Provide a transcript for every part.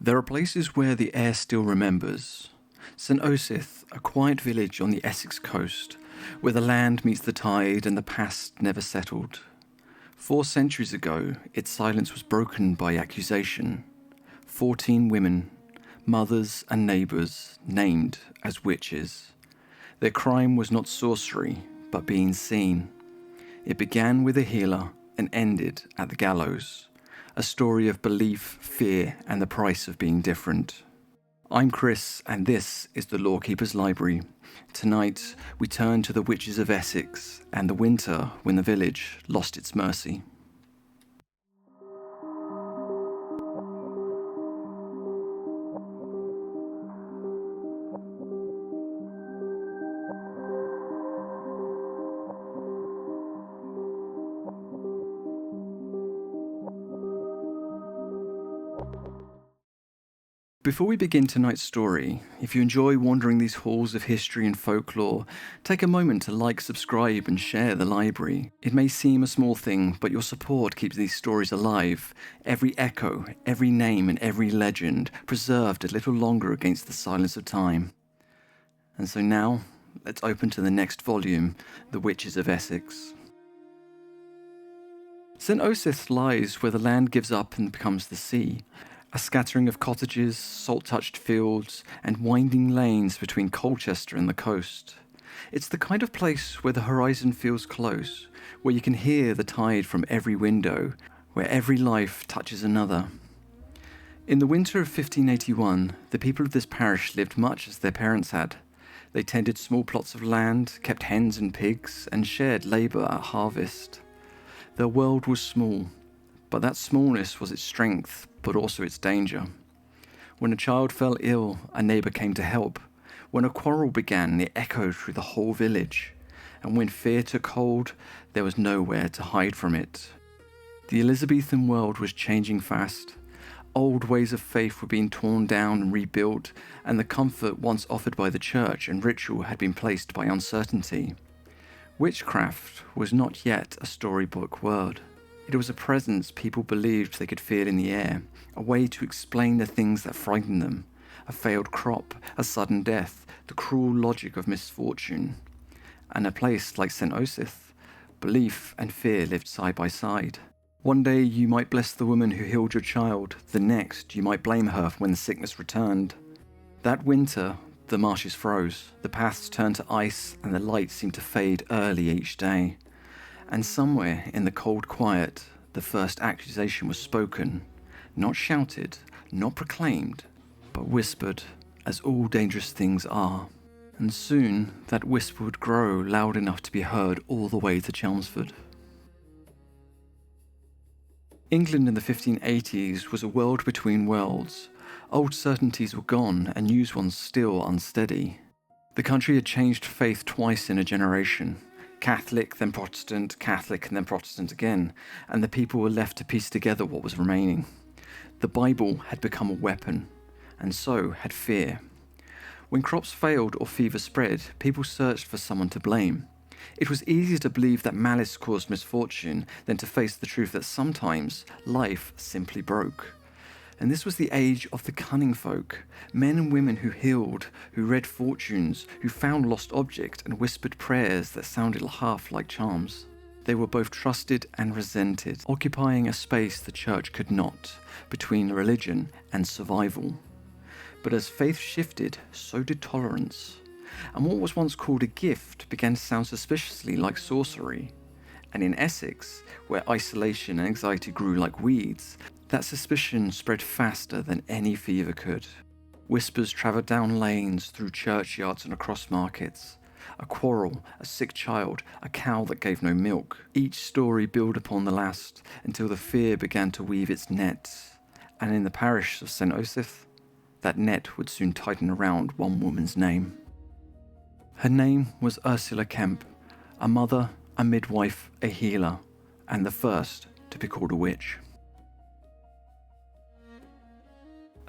There are places where the air still remembers. St Osyth, a quiet village on the Essex coast, where the land meets the tide and the past never settled. 4 centuries ago, its silence was broken by accusation. 14 women, mothers and neighbours, named as witches. Their crime was not sorcery, but being seen. It began with a healer and ended at the gallows. A story of belief, fear, and the price of being different. I'm Kriss, and this is the Lorekeepers Library. Tonight, we turn to the Witches of Essex and the winter when the village lost its mercy. Before we begin tonight's story, if you enjoy wandering these halls of history and folklore, take a moment to like, subscribe and share the library. It may seem a small thing, but your support keeps these stories alive. Every echo, every name and every legend preserved a little longer against the silence of time. And so now, let's open to the next volume, The Witches of Essex. St Osyth lies where the land gives up and becomes the sea. A scattering of cottages, salt-touched fields, and winding lanes between Colchester and the coast. It's the kind of place where the horizon feels close, where you can hear the tide from every window, where every life touches another. In the winter of 1581, the people of this parish lived much as their parents had. They tended small plots of land, kept hens and pigs, and shared labour at harvest. Their world was small, but that smallness was its strength, but also its danger. When a child fell ill, a neighbour came to help. When a quarrel began, it echoed through the whole village. And when fear took hold, there was nowhere to hide from it. The Elizabethan world was changing fast. Old ways of faith were being torn down and rebuilt, and the comfort once offered by the church and ritual had been placed by uncertainty. Witchcraft was not yet a storybook word. It was a presence people believed they could feel in the air, a way to explain the things that frightened them, a failed crop, a sudden death, the cruel logic of misfortune. And a place like St Osyth, belief and fear lived side by side. One day you might bless the woman who healed your child, the next you might blame her when the sickness returned. That winter, the marshes froze, the paths turned to ice, and the light seemed to fade early each day. And somewhere in the cold quiet, the first accusation was spoken, not shouted, not proclaimed, but whispered, as all dangerous things are. And soon that whisper would grow loud enough to be heard all the way to Chelmsford. England in the 1580s was a world between worlds. Old certainties were gone and new ones still unsteady. The country had changed faith twice in a generation. Catholic, then Protestant, Catholic, and then Protestant again, and the people were left to piece together what was remaining. The Bible had become a weapon, and so had fear. When crops failed or fever spread, people searched for someone to blame. It was easier to believe that malice caused misfortune than to face the truth that sometimes life simply broke. And this was the age of the cunning folk, men and women who healed, who read fortunes, who found lost objects and whispered prayers that sounded half like charms. They were both trusted and resented, occupying a space the church could not, between religion and survival. But as faith shifted, so did tolerance. And what was once called a gift began to sound suspiciously like sorcery. And in Essex, where isolation and anxiety grew like weeds, that suspicion spread faster than any fever could. Whispers travelled down lanes, through churchyards and across markets. A quarrel, a sick child, a cow that gave no milk. Each story built upon the last, until the fear began to weave its net. And in the parish of St Osyth, that net would soon tighten around one woman's name. Her name was Ursula Kemp, a mother, a midwife, a healer, and the first to be called a witch.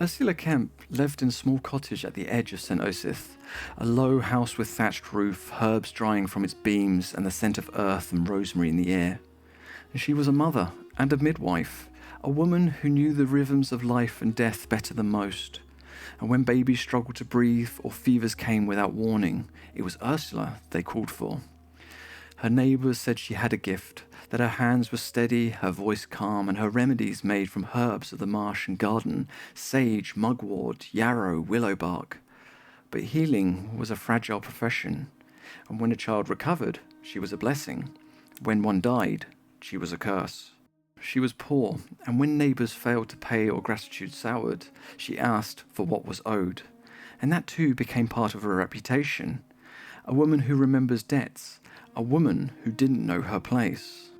Ursula Kemp lived in a small cottage at the edge of St Osyth, a low house with thatched roof, herbs drying from its beams, and the scent of earth and rosemary in the air. And she was a mother and a midwife, A woman who knew the rhythms of life and death better than most. And when babies struggled to breathe or fevers came without warning, it was Ursula they called for. Her neighbours said she had a gift, that her hands were steady, her voice calm, and her remedies made from herbs of the marsh and garden, sage, mugwort, yarrow, willow bark. But healing was a fragile profession, and when a child recovered, she was a blessing. When one died, she was a curse. She was poor, and when neighbours failed to pay or gratitude soured, she asked for what was owed. And that too became part of her reputation. A woman who remembers debts, a woman who didn't know her place.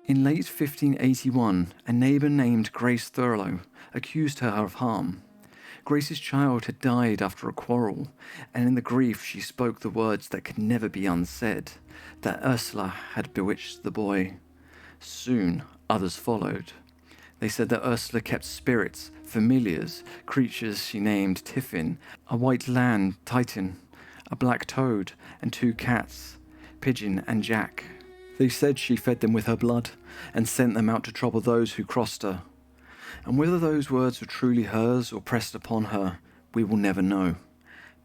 In late 1581, a neighbour named Grace Thurlow accused her of harm. Grace's child had died after a quarrel, and in the grief she spoke the words that could never be unsaid, that Ursula had bewitched the boy. Soon, others followed. They said that Ursula kept spirits, familiars, creatures she named Tiffin, a white land Titan, a black toad, and 2 cats, Pigeon and Jack. They said she fed them with her blood and sent them out to trouble those who crossed her. And whether those words were truly hers or pressed upon her, we will never know.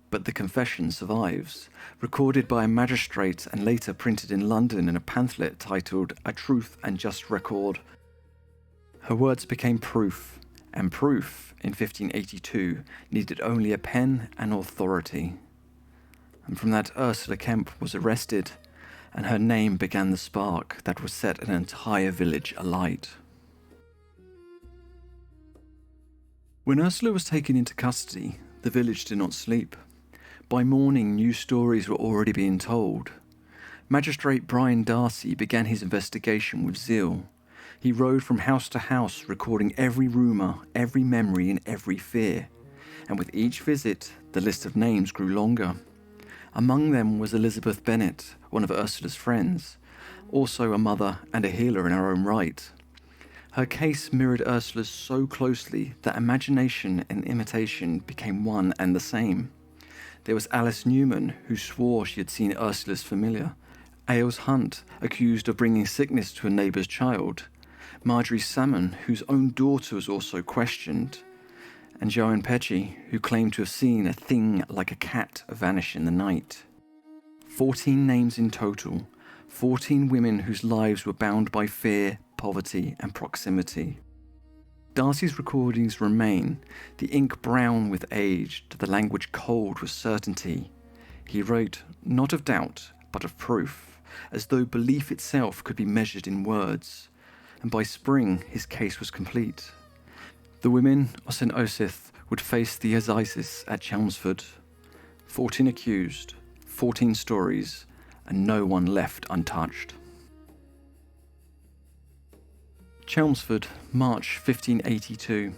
But the confession survives, recorded by a magistrate and later printed in London in a pamphlet titled A Truth and Just Record. Her words became proof, and proof, in 1582, needed only a pen and authority. And from that Ursula Kemp was arrested, and her name began the spark that would set an entire village alight. When Ursula was taken into custody, the village did not sleep. By morning, new stories were already being told. Magistrate Brian Darcy began his investigation with zeal. He rode from house to house, recording every rumour, every memory, and every fear. And with each visit, the list of names grew longer. Among them was Elizabeth Bennet, one of Ursula's friends, also a mother and a healer in her own right. Her case mirrored Ursula's so closely that imagination and imitation became one and the same. There was Alice Newman, who swore she had seen Ursula's familiar. Ailes Hunt, accused of bringing sickness to a neighbour's child. Marjorie Salmon, whose own daughter was also questioned. And Joan Pecci, who claimed to have seen a thing like a cat vanish in the night. 14 names in total, 14 women whose lives were bound by fear, poverty, and proximity. Darcy's recordings remain, the ink brown with age, the language cold with certainty. He wrote, not of doubt, but of proof, as though belief itself could be measured in words. And by spring, his case was complete. The women of St Osyth would face the assizes at Chelmsford. 14 accused, 14 stories, and no one left untouched. Chelmsford, March 1582.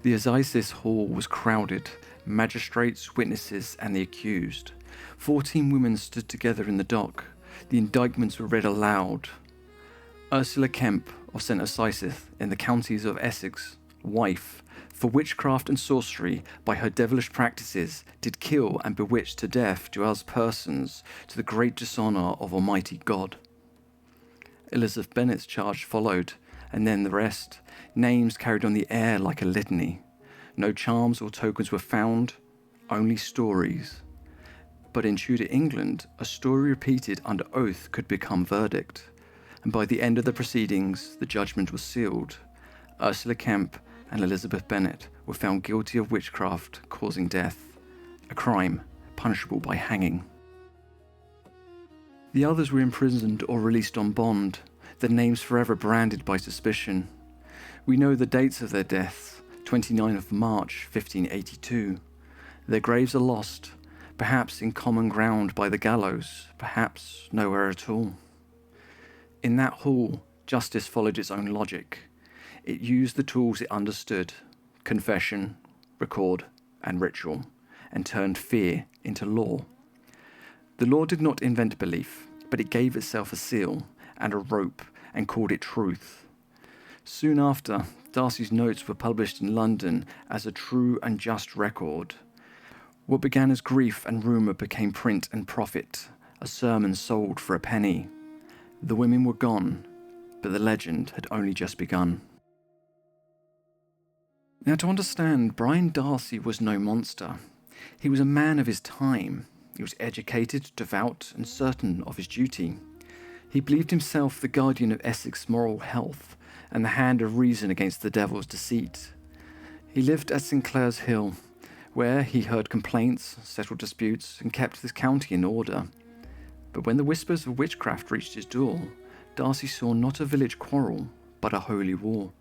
The assizes hall was crowded, magistrates, witnesses, and the accused. 14 women stood together in the dock. The indictments were read aloud. Ursula Kemp of St Osyth in the counties of Essex, wife, for witchcraft and sorcery by her devilish practices, did kill and bewitch to death Joel's persons to the great dishonour of Almighty God. Elizabeth Bennet's charge followed, and then the rest, names carried on the air like a litany. No charms or tokens were found, only stories. But in Tudor England, a story repeated under oath could become verdict, and by the end of the proceedings, the judgment was sealed. Ursula Kemp and Elizabeth Bennet were found guilty of witchcraft causing death, a crime punishable by hanging. The others were imprisoned or released on bond, their names forever branded by suspicion. We know the dates of their deaths, 29th of March 1582. Their graves are lost, perhaps in common ground by the gallows, perhaps nowhere at all. In that hall, justice followed its own logic. It used the tools it understood, confession, record, and ritual, and turned fear into law. The law did not invent belief, but it gave itself a seal and a rope and called it truth. Soon after, Darcy's notes were published in London as a true and just record. What began as grief and rumour became print and profit, a sermon sold for a penny. The women were gone, but the legend had only just begun. Now, to understand, Brian Darcy was no monster. He was a man of his time. He was educated, devout, and certain of his duty. He believed himself the guardian of Essex moral health and the hand of reason against the devil's deceit. He lived at St Clair's Hill, where he heard complaints, settled disputes, and kept his county in order. But when the whispers of witchcraft reached his door, Darcy saw not a village quarrel, but a holy war.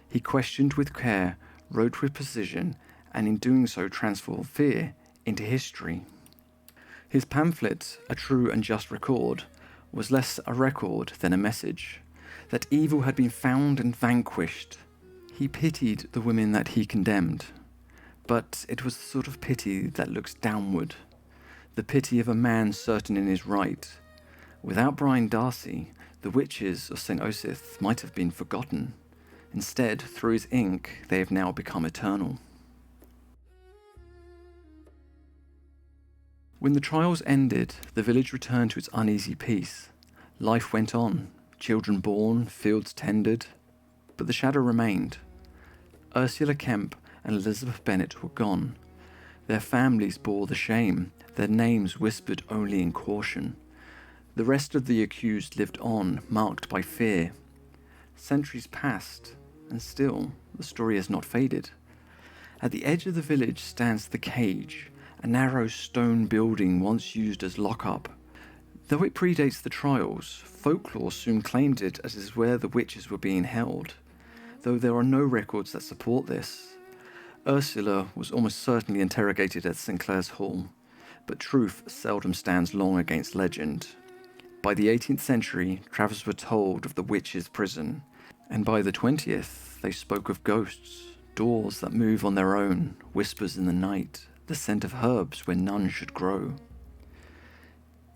He questioned with care, wrote with precision, and in doing so transformed fear into history. His pamphlet, A True and Just Record, was less a record than a message, that evil had been found and vanquished. He pitied the women that he condemned, but it was the sort of pity that looks downward, the pity of a man certain in his right. Without Brian Darcy, the witches of St Osyth might have been forgotten. Instead, through his ink, they have now become eternal. When the trials ended, the village returned to its uneasy peace. Life went on, children born, fields tended, but the shadow remained. Ursula Kemp and Elizabeth Bennet were gone. Their families bore the shame, their names whispered only in caution. The rest of the accused lived on, marked by fear. Centuries passed, and still the story has not faded. At the edge of the village stands the cage, a narrow stone building once used as lock-up. Though it predates the trials, folklore soon claimed it as is where the witches were being held, though there are no records that support this. Ursula was almost certainly interrogated at St Clair's Hall, but truth seldom stands long against legend. By the 18th century, travellers were told of the witches' prison, and by the 20th, they spoke of ghosts, doors that move on their own, whispers in the night, the scent of herbs where none should grow.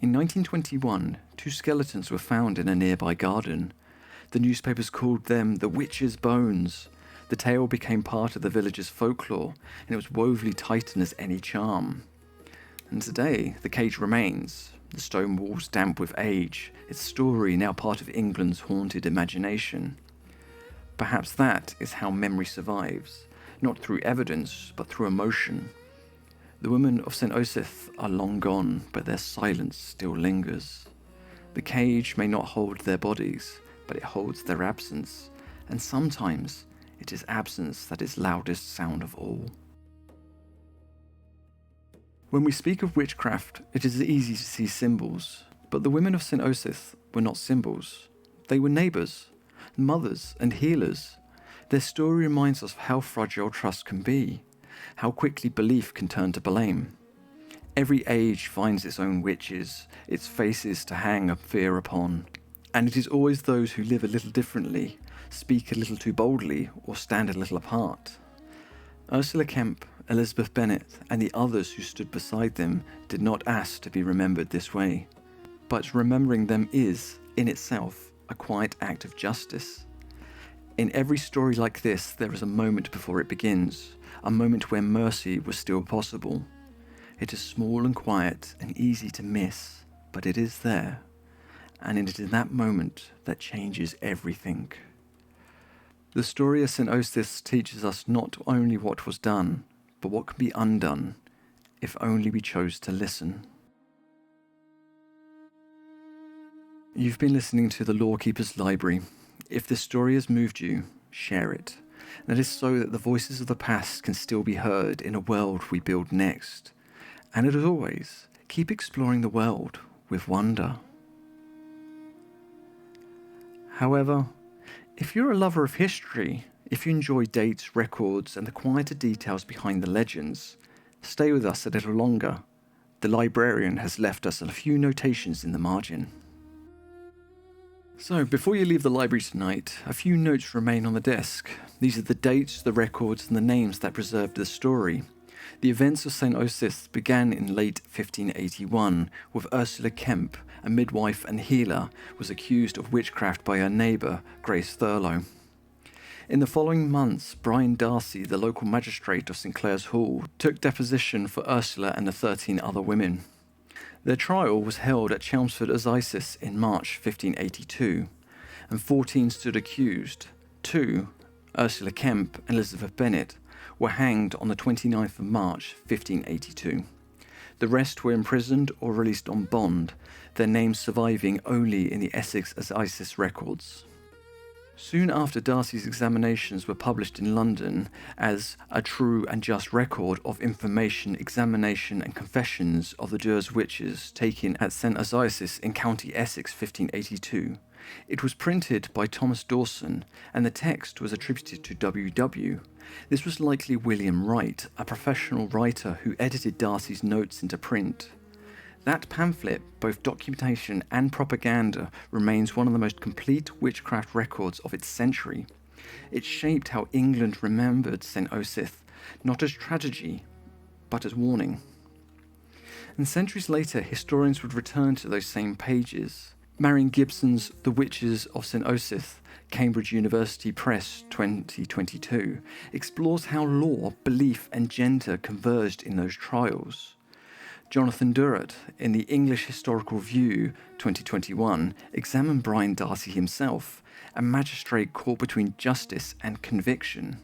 In 1921, 2 skeletons were found in a nearby garden. The newspapers called them the witches' bones. The tale became part of the village's folklore, and it was woefully tightened as any charm. And today, the cage remains, the stone walls damp with age, its story now part of England's haunted imagination. Perhaps that is how memory survives, not through evidence, but through emotion. The women of St Osyth are long gone, but their silence still lingers. The cage may not hold their bodies, but it holds their absence, and sometimes it is absence that is loudest sound of all. When we speak of witchcraft, it is easy to see symbols, but the women of St Osyth were not symbols. They were neighbours, mothers and healers. Their story reminds us of how fragile trust can be, how quickly belief can turn to blame. Every age finds its own witches, its faces to hang a fear upon, and it is always those who live a little differently, speak a little too boldly, or stand a little apart. Ursula Kemp, Elizabeth Bennet, and the others who stood beside them did not ask to be remembered this way, but remembering them is, in itself, a quiet act of justice. In every story like this, there is a moment before it begins, a moment where mercy was still possible. It is small and quiet and easy to miss, but it is there, and it is in that moment that changes everything. The story of St Osyth teaches us not only what was done, but what can be undone, if only we chose to listen. You've been listening to the Lorekeepers Library. If this story has moved you, share it. That is so that the voices of the past can still be heard in a world we build next. And as always, keep exploring the world with wonder. However, if you're a lover of history, if you enjoy dates, records, and the quieter details behind the legends, stay with us a little longer. The librarian has left us a few notations in the margin. So, before you leave the library tonight, a few notes remain on the desk. These are the dates, the records, and the names that preserved the story. The events of St Osyth began in late 1581, with Ursula Kemp, a midwife and healer, was accused of witchcraft by her neighbour, Grace Thurlow. In the following months, Brian Darcy, the local magistrate of St Clair's Hall, took deposition for Ursula and the 13 other women. Their trial was held at Chelmsford Assizes in March 1582, and 14 stood accused. 2, Ursula Kemp and Elizabeth Bennet, were hanged on the 29th of March 1582. The rest were imprisoned or released on bond, their names surviving only in the Essex Osyth records. Soon after, Darcy's examinations were published in London as a true and just record of information, examination and confessions of the Durs witches taken at St Osyth in County Essex 1582. It was printed by Thomas Dawson, and the text was attributed to W.W. This was likely William Wright, a professional writer who edited Darcy's notes into print. That pamphlet, both documentation and propaganda, remains one of the most complete witchcraft records of its century. It shaped how England remembered St Osyth, not as tragedy, but as warning. And centuries later, historians would return to those same pages. Marion Gibson's The Witches of St Osyth, Cambridge University Press 2022, explores how law, belief and gender converged in those trials. Jonathan Durrett, in the English Historical Review 2021, examined Brian Darcy himself, a magistrate caught between justice and conviction.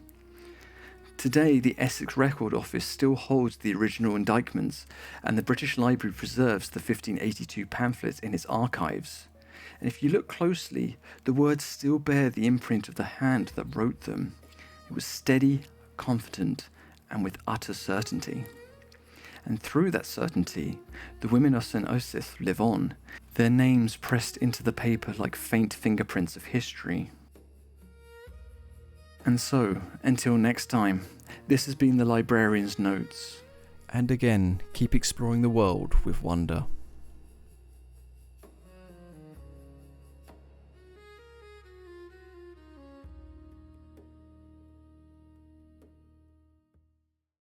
Today, the Essex Record Office still holds the original indictments, and the British Library preserves the 1582 pamphlets in its archives. And if you look closely, the words still bear the imprint of the hand that wrote them. It was steady, confident, and with utter certainty. And through that certainty, the women of St Osyth live on, their names pressed into the paper like faint fingerprints of history. And so, until next time, this has been the Librarian's Notes. And again, keep exploring the world with wonder.